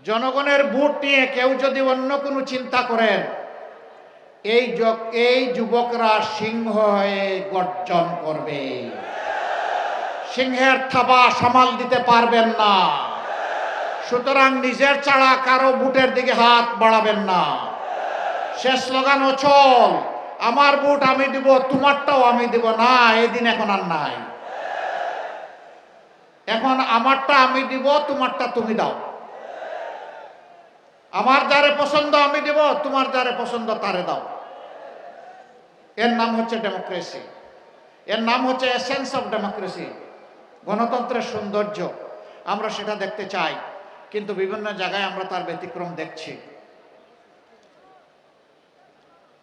জনগণের ভোট নিয়ে কেউ যদি অন্য কোনো চিন্তা করেন, এই যুবকরা সিংহ হয়ে গর্জন করবে। সিংহের থাবা সামাল দিতে পারবেন না। সুতরাং নিজের ছাড়া কারো ভোটের দিকে হাত বাড়াবেন না। সে স্লোগান অচল, আমার ভোট আমি দিব, তোমারটাও আমি দিব না। এদিন এখন আর নাই। এখন আমারটা আমি দিব, তোমারটা তুমি দাও। আমার যারে পছন্দ আমি দিব, তোমার যারে পছন্দ তারে দাও। এর নাম হচ্ছে ডেমোক্রেসি। এর নাম হচ্ছে এসেন্স অফ ডেমোক্রেসি, গণতন্ত্রের সৌন্দর্য। আমরা সেটা দেখতে চাই, কিন্তু বিভিন্ন জায়গায় আমরা তার ব্যতিক্রম দেখছি।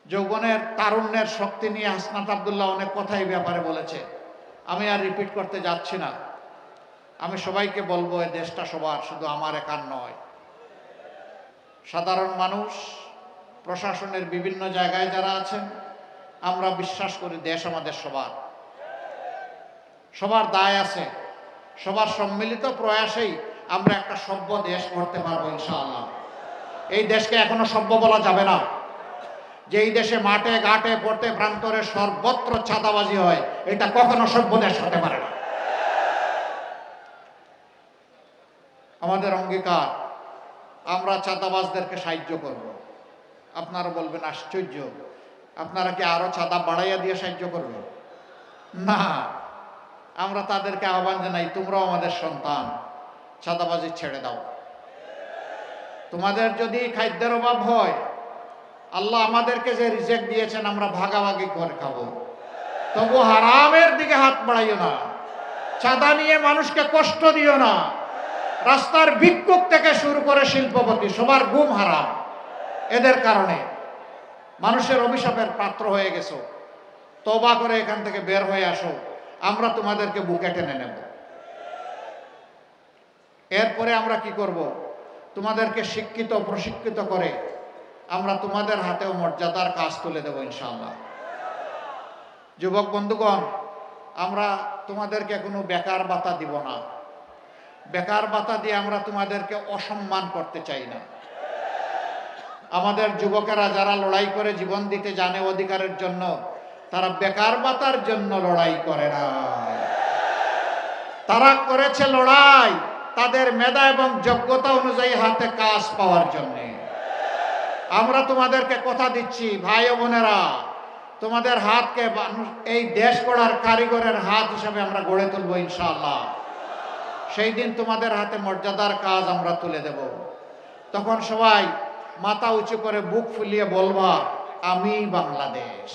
যৌবনের তারুণ্যের শক্তি নিয়ে হাসনাত আব্দুল্লাহ অনেক কথাই ব্যাপারে বলেছে, আমি আর রিপিট করতে যাচ্ছি না। আমি সবাইকে বলবো, এই দেশটা সবার, শুধু আমার একার নয়। সাধারণ মানুষ, প্রশাসনের বিভিন্ন জায়গায় যারা আছেন, আমরা বিশ্বাস করি দেশ আমাদের সবার। সবার দায় আছে। সবার সম্মিলিত প্রয়াসেই আমরা একটা সভ্য দেশ গড়তে পারবো ইনশাআল্লাহ। এই দেশকে এখনো সভ্য বলা যাবে না। যে এই দেশে মাঠে ঘাটে পড়তে প্রান্তরে সর্বত্র চাঁদাবাজি হয়, এটা কখনো সভ্য দেশ হতে পারে না। আমাদের অঙ্গীকার, আমরা চাঁদাবাজদেরকে সাহায্য করব। আপনারা বলবেন আশ্চর্য, আপনারা কি আরো চাঁদা বাড়াইয়া দিয়ে সাহায্য করবেন? না, আমরা তাদেরকে আহ্বান জানাই, তোমরাও আমাদের সন্তান, চাঁদাবাজি ছেড়ে দাও। তোমাদের যদি খাদ্যের অভাব হয়, আল্লাহ আমাদেরকে যে রিজিক দিয়েছেন আমরা ভাগাভাগি করে খাবো, তবু হারামের দিকে হাত বাড়াইও না। চাঁদা নিয়ে মানুষকে কষ্ট দিও না। রাস্তার ভিক্ষুক থেকে শুরু করে শিল্পপতি, সবার ঘুম হারাম। এদের কারণে মানুষের অভিশাপের পাত্র হয়ে গেছো। তওবা করে এখান থেকে বের হয়ে আসো, আমরা তোমাদেরকে বুকে টেনে নেব। এরপরে আমরা কি করব? তোমাদেরকে শিক্ষিত প্রশিক্ষিত করে আমরা তোমাদের হাতেও মর্যাদার কাজ তুলে দেব ইনশাআল্লাহ। যুবক বন্ধুগণ, আমরা তোমাদেরকে কোনো বেকার ভাতা দিব না। বেকার ভাতা দিয়ে আমরা তোমাদেরকে অসম্মান করতে চাই না। আমাদের যুবকেরা যারা লড়াই করে জীবন দিতে জানে অধিকারের জন্য, তারা বেকার ভাতার জন্য লড়াই করে না। তারা করেছে লড়াই তাদের মেধা এবং যোগ্যতা অনুযায়ী হাতে কাজ পাওয়ার জন্য। আমরা তোমাদেরকে কথা দিচ্ছি, ভাই ও বোনেরা, তোমাদের হাতকে এই দেশ গড়ার কারিগরের হাত হিসাবে আমরা গড়ে তুলবো ইনশাআল্লাহ। সেই দিন তোমাদের হাতে মর্যাদার কাজ আমরা তুলে দেব। তখন সবাই মাথা উঁচু করে বুক ফুলিয়ে বলবা, আমি বাংলাদেশ।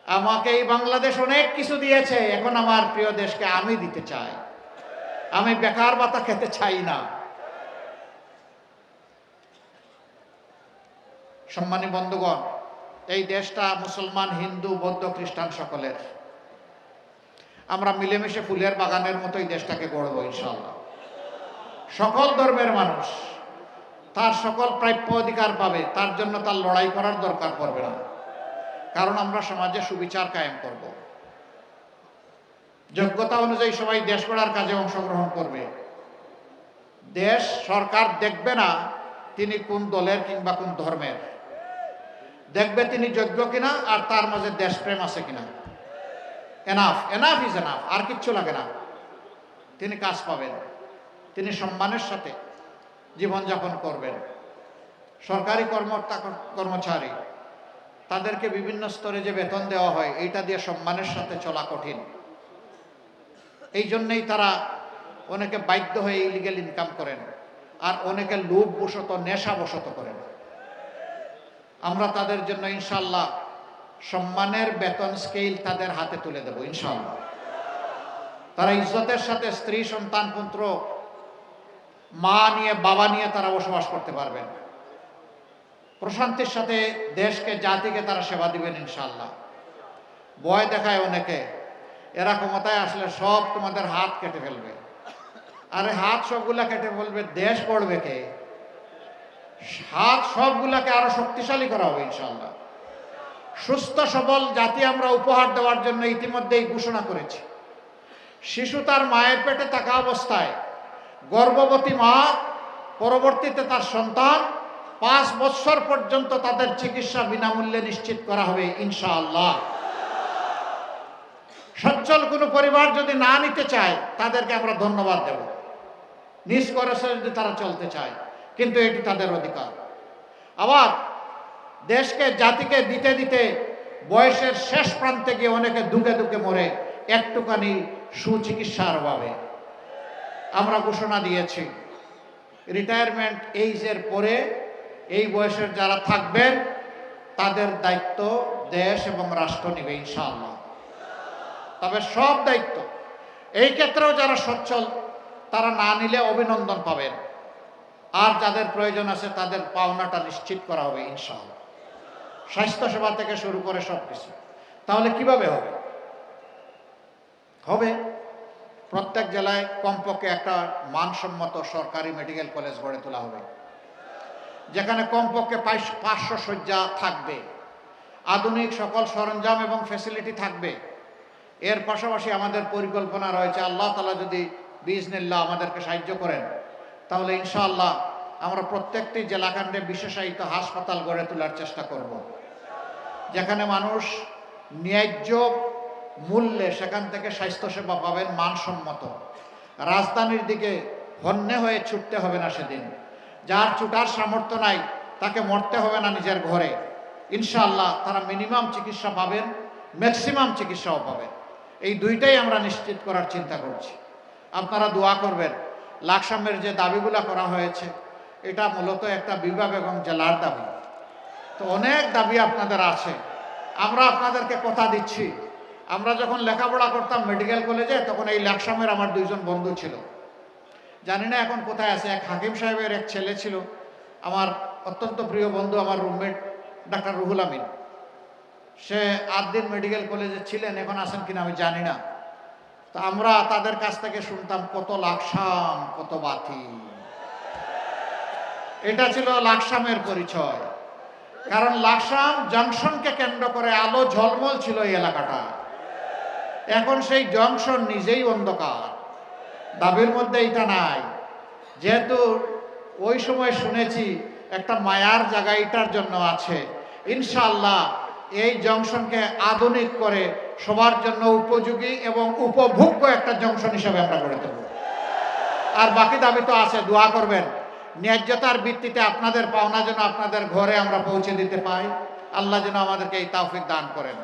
আমাকে এই বাংলাদেশ অনেক কিছু দিয়েছে, এখন আমার প্রিয় দেশকে আমি দিতে চাই। আমি বেকার ভাতা খেতে চাই না। সম্মানী বন্ধুগণ, এই দেশটা মুসলমান, হিন্দু, বৌদ্ধ, খ্রিস্টান সকলের। আমরা মিলেমিশে ফুলের বাগানের মতো এই দেশটাকে গড়ব ইনশাআল্লাহ। সকল ধর্মের মানুষ তার সকল প্রাপ্য অধিকার পাবে, তার জন্য তার লড়াই করার দরকার পড়বে না। কারণ আমরা সমাজে সুবিচার কায়েম করব। যোগ্যতা অনুযায়ী সবাই দেশ গড়ার কাজে অংশগ্রহণ করবে। দেশ সরকার দেখবে না তিনি কোন দলের কিংবা কোন ধর্মের, দেখবে তিনি যোগ্য কিনা আর তার মাঝে দেশপ্রেম আছে কিনা। এনাফ, এনাফ ইজ এনাফ, আর কিচ্ছু লাগে না। তিনি কাজ পাবেন, তিনি সম্মানের সাথে জীবনযাপন করবেন। সরকারি কর্মচারী তাদেরকে বিভিন্ন স্তরে যে বেতন দেওয়া হয়, এইটা দিয়ে সম্মানের সাথে চলা কঠিন। এই জন্যেই তারা অনেকে বাধ্য হয়ে ইলিগেল ইনকাম করেন, আর অনেকে লোভ বশত, নেশা বশত করেন। আমরা তাদের জন্য ইনশাআল্লাহ সম্মানের বেতন স্কেল তাদের হাতে তুলে দেব ইনশাআল্লাহ। তারা ইজ্জতের সাথে স্ত্রী, সন্তান, পুত্র, মা নিয়ে, বাবা নিয়ে তারা বসবাস করতে পারবেন। প্রশান্তির সাথে দেশকে, জাতিকে তারা সেবা দিবেন ইনশাআল্লাহ। ভয় দেখায় অনেকে, এরা ক্ষমতায় আসলে সব তোমাদের হাত কেটে ফেলবে। আরে হাত সবগুলা কেটে ফেলবে, দেশ গড়বে কে? হাত সবগুলাকে আরো শক্তিশালী করা হবে ইনশাআল্লাহ। সুস্থ সবল জাতি আমরা উপহার দেওয়ার জন্য ইতিমধ্যেই ঘোষণা করেছি। শিশু তার মায়ের পেটে থাকা অবস্থায়, গর্ভবতী মা পরবর্তীতে তার সন্তান 5 বছর পর্যন্ত তাদের চিকিৎসা বিনামূল্যে নিশ্চিত করা হবে ইনশাআল্লাহ। সচ্ছল কোনো পরিবার যদি না নিতে চায় তাদেরকে আমরা ধন্যবাদ দেব, নিজ খরচে যদি তারা চলতে চায়, কিন্তু এটি তাদের অধিকার। আবার দেশকে জাতিকে দিতে দিতে বয়সের শেষ প্রান্তে গিয়ে অনেকে দুঃখে দুঃখে মরে একটুখানি সুচিকিৎসার অভাবে। আমরা ঘোষণা দিয়েছি রিটায়ারমেন্ট এইজের পরে এই বয়সের যারা থাকবেন তাদের দায়িত্ব দেশ এবং রাষ্ট্র নেবে ইনশাআল্লাহ। তবে সব দায়িত্ব এই ক্ষেত্রেও যারা সচ্ছল তারা না নিলে অভিনন্দন পাবেন, আর যাদের প্রয়োজন আছে তাদের পাওনাটা নিশ্চিত করা হবে ইনশাআল্লাহ। স্বাস্থ্যসেবা থেকে শুরু করে সব কিছু। তাহলে কিভাবে হবে? হবে প্রত্যেক জেলায় কমপক্ষে একটা মানসম্মত সরকারি মেডিকেল কলেজ গড়ে তোলা হবে, যেখানে কমপক্ষে 500 শয্যা থাকবে, আধুনিক সকল সরঞ্জাম এবং ফ্যাসিলিটি থাকবে। এর পাশাপাশি আমাদের পরিকল্পনা রয়েছে, আল্লাহ তাআলা যদি বিইজনিল্লাহ আমাদেরকে সাহায্য করেন, তাহলে ইনশাআল্লাহ আমরা প্রত্যেকটি জেলাখণ্ডে বিশেষায়িত হাসপাতাল গড়ে তোলার চেষ্টা করব, যেখানে মানুষ ন্যায্য মূল্যে সেখান থেকে স্বাস্থ্যসেবা পাবেন মানসম্মত। রাজধানীর দিকে হন্যে হয়ে ছুটতে হবে না সেদিন। যার ছুটার সামর্থ্য নাই তাকে মরতে হবে না নিজের ঘরে। ইনশাআল্লাহ তারা মিনিমাম চিকিৎসা পাবেন, ম্যাক্সিমাম চিকিৎসাও পাবেন। এই দুইটাই আমরা নিশ্চিত করার চিন্তা করছি। আপনারা দোয়া করবেন। লাকসামের যে দাবিগুলো করা হয়েছে এটা মূলত একটা বিভাগ এবং জেলার দাবি। তো অনেক দাবি আপনাদের আছে। আমরা আপনাদেরকে কথা দিচ্ছি, আমরা যখন লেখাপড়া করতাম মেডিকেল কলেজে তখন এই লাকসামের আমার 2 জন বন্ধু ছিল, জানি না এখন কোথায় আছে। এক হাকিম সাহেবের এক ছেলে ছিল, আমার অত্যন্ত প্রিয় বন্ধু, আমার রুমমেট ডাক্তার রুহুল আমিন। সে 8 দিন মেডিকেল কলেজে ছিলেন, এখন আছেন কিনা আমি জানি না। তো আমরা তাদের কাছ থেকে শুনতাম কত লাকসাম কত বাতি। এটা ছিল লাকসামের পরিচয়। কারণ লাকসাম জংশনকে কেন্দ্র করে আলো ঝলমল ছিল এই এলাকাটা। এখন সেই জংশন নিজেই অন্ধকার। দাবির মধ্যে এটা নাই। যেহেতু ওই সময় শুনেছি একটা মায়ার জায়গা এটার জন্য আছে, ইনশাআল্লাহ এই জংশনকে আধুনিক করে সবার জন্য উপযোগী এবং উপভোগ্য একটা জংশন হিসাবে আমরা গড়ে তুলব। আর বাকি দাবি তো আছে, দোয়া করবেন ন্যায্যতার ভিত্তিতে আপনাদের পাওনা যেন আপনাদের ঘরে আমরা পৌঁছে দিতে পাই। আল্লাহ যেন আমাদেরকে এই তৌফিক দান করেন।